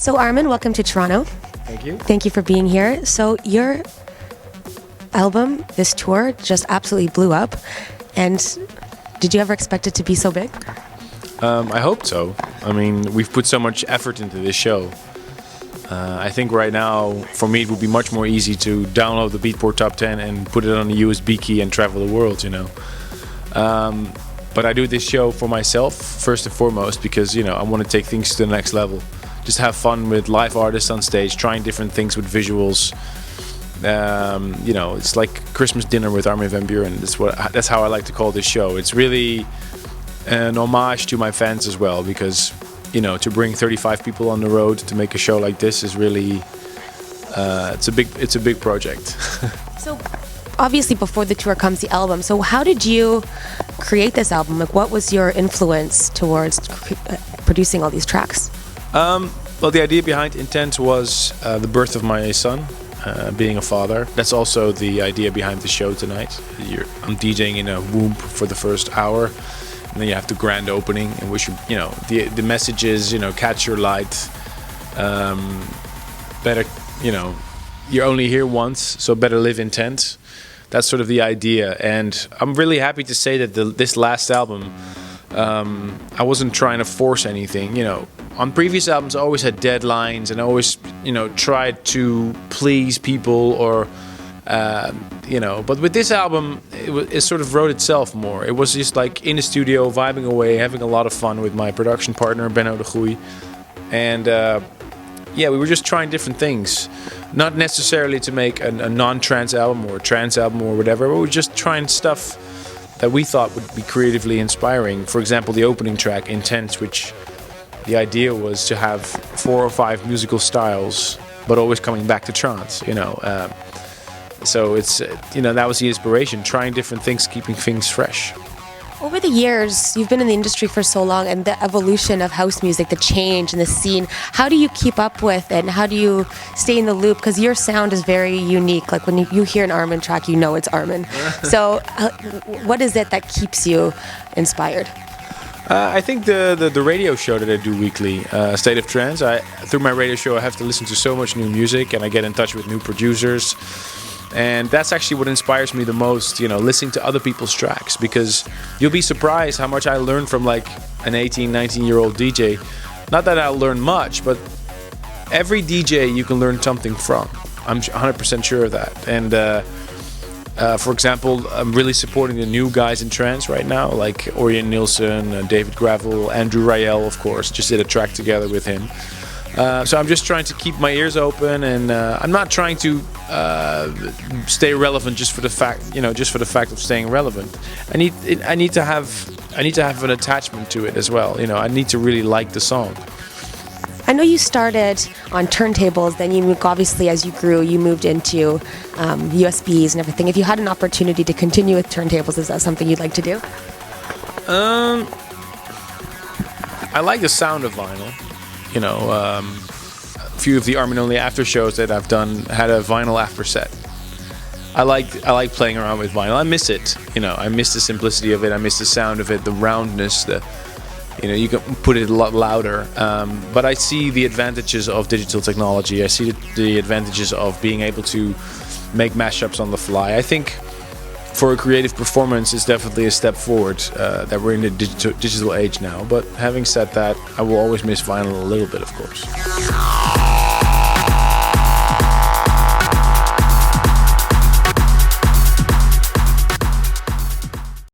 So Armin, welcome to Toronto. Thank you. Thank you for being here. So your album, this tour, just absolutely blew up. And did you ever expect it to be so big? I hope so. I mean, we've put so much effort into this show. I think right now, for me, it would be much more easy to download the Beatport Top 10 and put it on a USB key and travel the world, you know. But I do this show for myself, first and foremost, because, you know, I want to take things to the next level. Just have fun with live artists on stage, trying different things with visuals. You know, it's like Christmas dinner with Armin van Buuren. That's how I like to call this show. It's really an homage to my fans as well, because, you know, to bring 35 people on the road to make a show like this is really it's a big project. So obviously before the tour comes the album. So how did you create this album? Like, what was your influence towards producing all these tracks? Well, the idea behind Intent was the birth of my son, being a father. That's also the idea behind the show tonight. I'm DJing in a womb for the first hour. And then you have the grand opening, in which you know the message is, you know, catch your light. Better, you know, you're only here once, so better live intent. That's sort of the idea, and I'm really happy to say that this last album, I wasn't trying to force anything. You know, on previous albums, I always had deadlines, and I always, you know, tried to please people or. You know, but with this album, it sort of wrote itself more. It was just like in the studio, vibing away, having a lot of fun with my production partner, Benno de Goeie. And yeah, we were just trying different things. Not necessarily to make a non-trance album or a trance album or whatever, but we were just trying stuff that we thought would be creatively inspiring. For example, the opening track, Intense, which the idea was to have 4 or 5 musical styles, but always coming back to trance, you know. So it's, you know, that was the inspiration, trying different things, keeping things fresh. Over the years, you've been in the industry for so long, and the evolution of house music, the change in the scene, how do you keep up with it, and how do you stay in the loop? Because your sound is very unique. Like when you hear an Armin track, you know it's Armin. So what is it that keeps you inspired? I think the radio show that I do weekly, A State of Trance, through my radio show I have to listen to so much new music, and I get in touch with new producers. And that's actually what inspires me the most, you know, listening to other people's tracks, because you'll be surprised how much I learn from like an 18, 19-year-old DJ. Not that I'll learn much, but every DJ you can learn something from. I'm 100% sure of that. And for example, I'm really supporting the new guys in trance right now, like Orion Nielsen, David Gravel, Andrew Rayel, of course. Just did a track together with him. So I'm just trying to keep my ears open, and I'm not trying to stay relevant just for the fact, you know, just for the fact of staying relevant. I need to have an attachment to it as well. You know, I need to really like the song. I know you started on turntables, then you moved, obviously as you grew, you moved into USBs and everything. If you had an opportunity to continue with turntables, is that something you'd like to do? I like the sound of vinyl. You know, a few of the Armin Only after shows that I've done had a vinyl after set. I like playing around with vinyl. I miss it. You know, I miss the simplicity of it. I miss the sound of it, the roundness. You know, you can put it a lot louder. But I see the advantages of digital technology. I see the advantages of being able to make mashups on the fly. I think for a creative performance, it's definitely a step forward that we're in the digital age now. But having said that, I will always miss vinyl a little bit, of course.